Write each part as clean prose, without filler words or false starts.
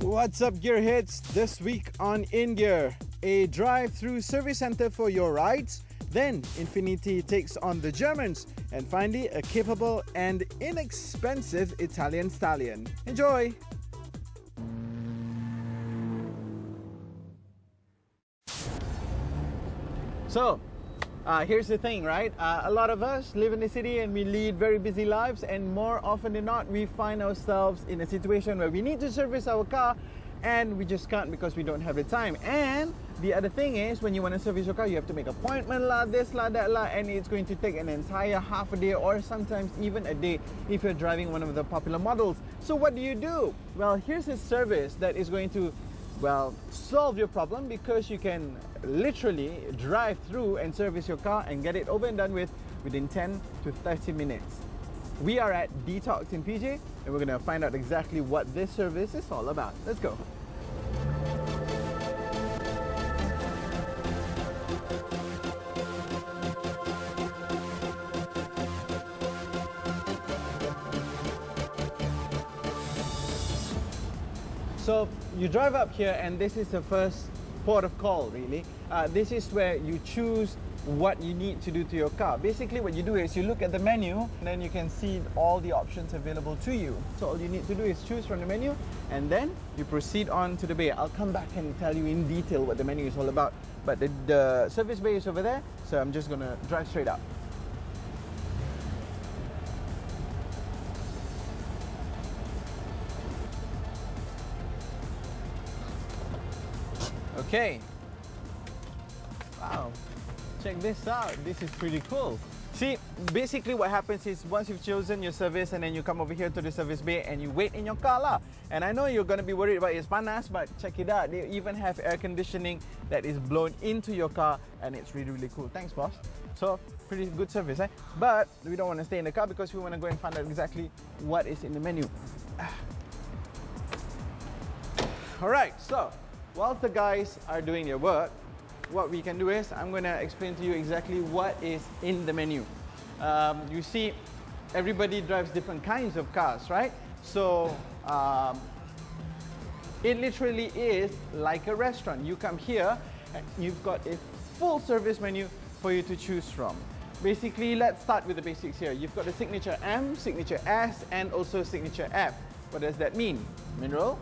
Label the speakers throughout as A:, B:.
A: What's up, gearheads? This week on In Gear, a drive-through service center for your rides. Then Infiniti takes on the Germans, and finally a capable and inexpensive Italian stallion. Enjoy! So, here's the thing, right? A lot of us live in the city and we lead very busy lives, and more often than not, we find ourselves in a situation where we need to service our car and we just can't because we don't have the time. And the other thing is, when you want to service your car, you have to make appointment lah, this lah, that lah, and it's going to take an entire half a day or sometimes even a day if you're driving one of the popular models. So what do? Well, here's a service that is going to solve your problem, because you can literally drive through and service your car and get it over and done with within 10 to 30 minutes. We are at Dtox in PJ, and we're going to find out exactly what this service is all about. Let's go. So you drive up here, and this is the first port of call, really. This is where you choose what you need to do to your car. Basically what you do is you look at the menu, and then you can see all the options available to you. So all you need to do is choose from the menu, and then you proceed on to the bay. I'll come back and tell you in detail what the menu is all about. But the service bay is over there, so I'm just gonna drive straight up. Okay. Wow. Check this out. This is pretty cool. See, basically what happens is, once you've chosen your service, and then you come over here to the service bay and you wait in your car lah. And I know you're going to be worried about it's panas, but check it out. They even have air conditioning that is blown into your car, and it's really, really cool. Thanks, boss. So, pretty good service, eh? But we don't want to stay in the car because we want to go and find out exactly what is in the menu. Alright, so whilst the guys are doing their work, what we can do is, I'm going to explain to you exactly what is in the menu. You see, everybody drives different kinds of cars, right? So it literally is like a restaurant. You come here and you've got a full service menu for you to choose from. Basically, let's start with the basics here. You've got the Signature M, Signature S, and also Signature F. What does that mean? Mineral,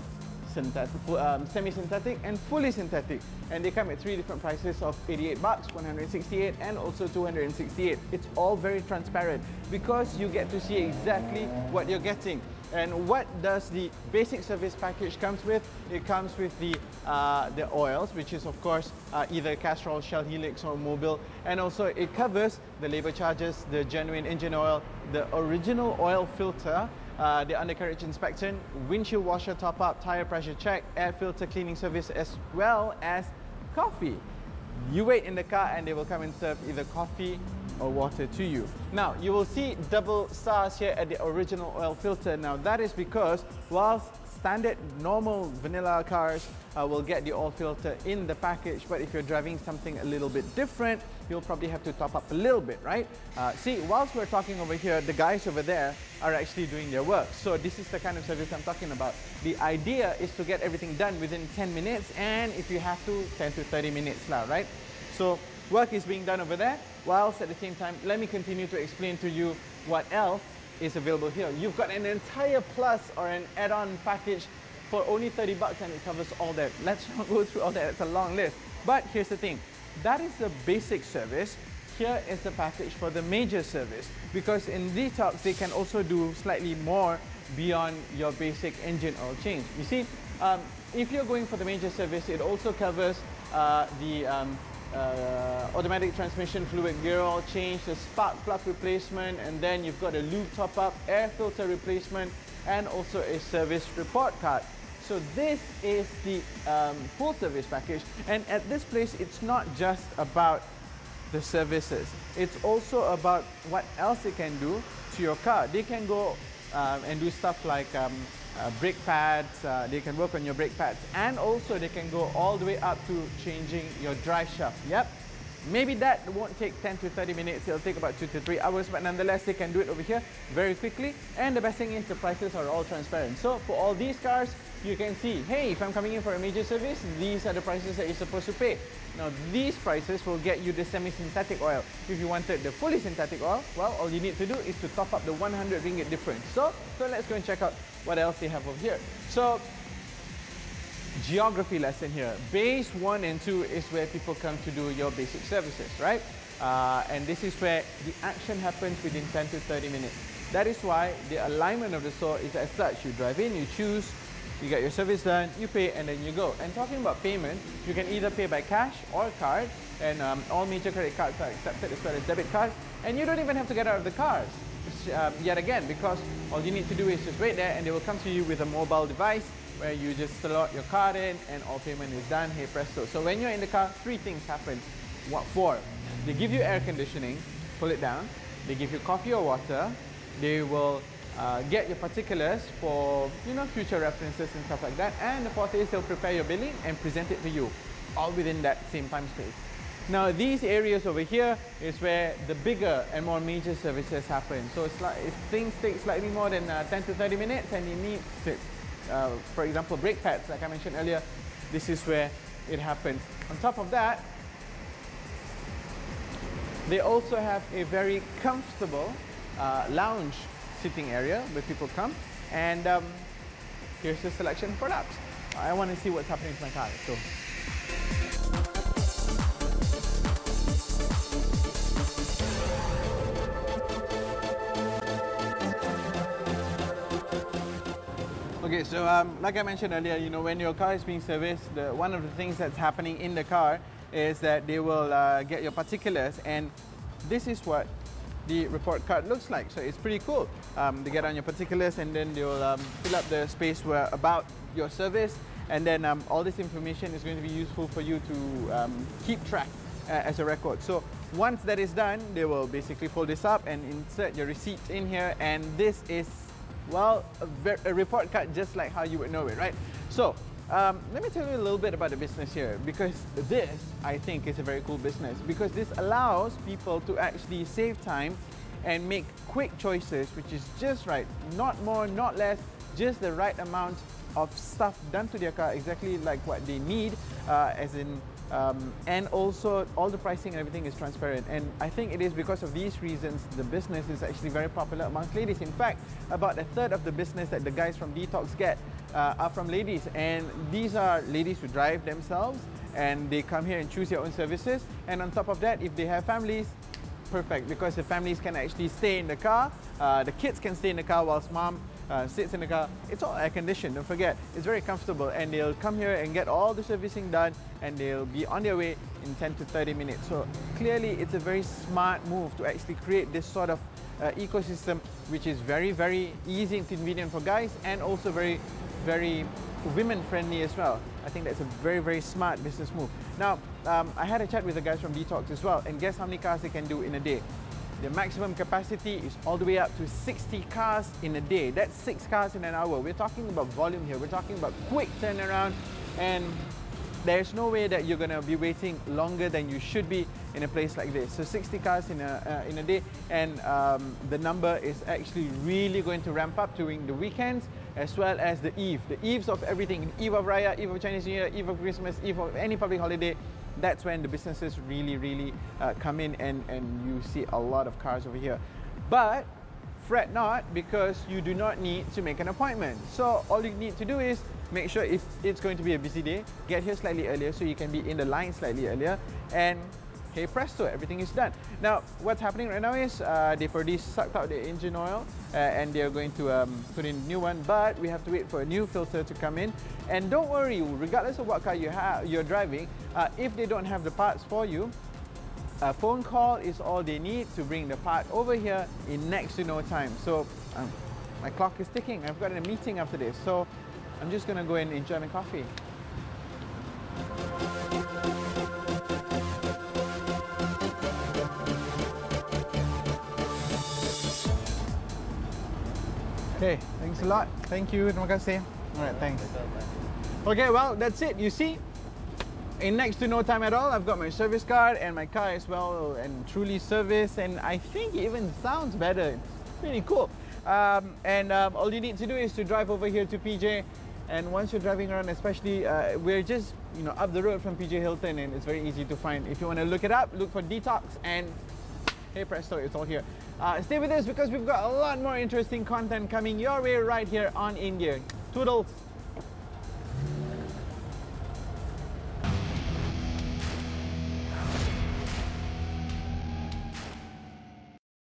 A: semi-synthetic and fully synthetic, and they come at three different prices of 88 bucks, 168 and also 268. It's all very transparent because you get to see exactly what you're getting. And what does the basic service package comes with? It comes with the oils, which is of course either Castrol, Shell Helix or Mobil, and also it covers the labor charges, the genuine engine oil, the original oil filter, the undercarriage inspection, windshield washer top-up, tire pressure check, air filter cleaning service, as well as coffee. You wait in the car and they will come and serve either coffee or water to you. Now, you will see double stars here at the original oil filter. Now, that is because whilst standard, normal, vanilla cars will get the oil filter in the package, but if you're driving something a little bit different, you'll probably have to top up a little bit, right? See, whilst we're talking over here, the guys over there are actually doing their work. So this is the kind of service I'm talking about. The idea is to get everything done within 10 minutes, and if you have to, 10 to 30 minutes now, right? So work is being done over there, whilst at the same time, let me continue to explain to you what else is available here. You've got an entire plus or an add-on package for only 30 bucks, and it covers all that. Let's not go through all that, it's a long list. But here's the thing, that is the basic service. Here is the package for the major service, because in Dtox they can also do slightly more beyond your basic engine oil change. You see, if you're going for the major service, it also covers the automatic transmission fluid gear oil change, the spark plug replacement, and then you've got a lube top-up, air filter replacement, and also a service report card. So this is the full service package, and at this place it's not just about the services, it's also about what else it can do to your car. They can go and do stuff like brake pads, they can work on your brake pads, and also they can go all the way up to changing your drive shaft. Yep, Maybe that won't take 10 to 30 minutes, it'll take about 2 to 3 hours, but nonetheless they can do it over here very quickly. And the best thing is the prices are all transparent. So for all these cars, you can see, hey, if I'm coming in for a major service, these are the prices that you're supposed to pay. Now these prices will get you the semi-synthetic oil. If you wanted the fully synthetic oil, well, all you need to do is to top up the 100 ringgit difference. So let's go and check out what else they have over here. So geography lesson here. Base 1 and 2 is where people come to do your basic services, right? And this is where the action happens within 10 to 30 minutes. That is why the alignment of the store is as such. You drive in, you choose, you get your service done, you pay, and then you go. And talking about payment, you can either pay by cash or card, and all major credit cards are accepted as well as debit cards. And you don't even have to get out of the cars, yet again, because all you need to do is just wait there and they will come to you with a mobile device where you just slot your card in and all payment is done, hey presto. So when you're in the car, 3 things happen. What for? They give you air conditioning, pull it down. They give you coffee or water. They will get your particulars for future references and stuff like that. And the 4th is they'll prepare your billing and present it to you, all within that same time space. Now these areas over here is where the bigger and more major services happen. So it's like if things take slightly more than 10 to 30 minutes and you need to, for example, brake pads, like I mentioned earlier, this is where it happens. On top of that, they also have a very comfortable lounge sitting area where people come, and here's the selection of products. I want to see what's happening with my car. So. Okay, so like I mentioned earlier, when your car is being serviced, one of the things that's happening in the car is that they will get your particulars, and this is what the report card looks like. So it's pretty cool. They get on your particulars and then they'll fill up the space about your service, and then all this information is going to be useful for you to keep track as a record. So once that is done, they will basically fold this up and insert your receipts in here, and this is, well, a report card just like how you would know it, right? So let me tell you a little bit about the business here, because this, I think, is a very cool business, because this allows people to actually save time and make quick choices, which is just right. Not more, not less, just the right amount of stuff done to their car, exactly like what they need, and also all the pricing and everything is transparent. And I think it is because of these reasons the business is actually very popular amongst ladies. In fact, about 1/3 of the business that the guys from Dtox get are from ladies, and these are ladies who drive themselves and they come here and choose their own services. And on top of that, if they have families, perfect, because the families can actually stay in the car, the kids can stay in the car whilst mom sits in the car. It's all air conditioned, don't forget. It's very comfortable, and they'll come here and get all the servicing done, and they'll be on their way in 10 to 30 minutes. So clearly it's a very smart move to actually create this sort of ecosystem, which is very, very easy and convenient for guys, and also very, very women friendly as well. I think that's a very, very smart business move. Now, I had a chat with the guys from Dtox as well, and guess how many cars they can do in a day? The maximum capacity is all the way up to 60 cars in a day. That's 6 cars in an hour. We're talking about volume here. We're talking about quick turnaround, and there's no way that you're going to be waiting longer than you should be in a place like this. So 60 cars in a day, and the number is actually really going to ramp up during the weekends, as well as the eve. The eves of everything, Eve of Raya, Eve of Chinese New Year, Eve of Christmas, Eve of any public holiday. That's when the businesses really come in, and you see a lot of cars over here. But fret not, because you do not need to make an appointment. So all you need to do is make sure, if it's going to be a busy day, get here slightly earlier so you can be in the line slightly earlier, and hey presto, everything is done. Now what's happening right now is they've already sucked out the engine oil, and they're going to put in a new one, but we have to wait for a new filter to come in. And don't worry, regardless of what car you're driving, if they don't have the parts for you, a phone call is all they need to bring the part over here in next to no time. So my clock is ticking. I've got a meeting after this, so I'm just going to go and enjoy my coffee. Okay, thanks a lot. Thank you. Terima kasih. All right, thanks. Okay, well, that's it. You see, in next to no time at all. I've got my service card and my car as well, and truly serviced, and I think it even sounds better. It's pretty cool. All you need to do is to drive over here to PJ, and once you're driving around, especially we're just up the road from PJ Hilton, and it's very easy to find. If you want to look it up, look for Dtox, and hey presto, it's all here. Stay with us because we've got a lot more interesting content coming your way right here on India. Toodles!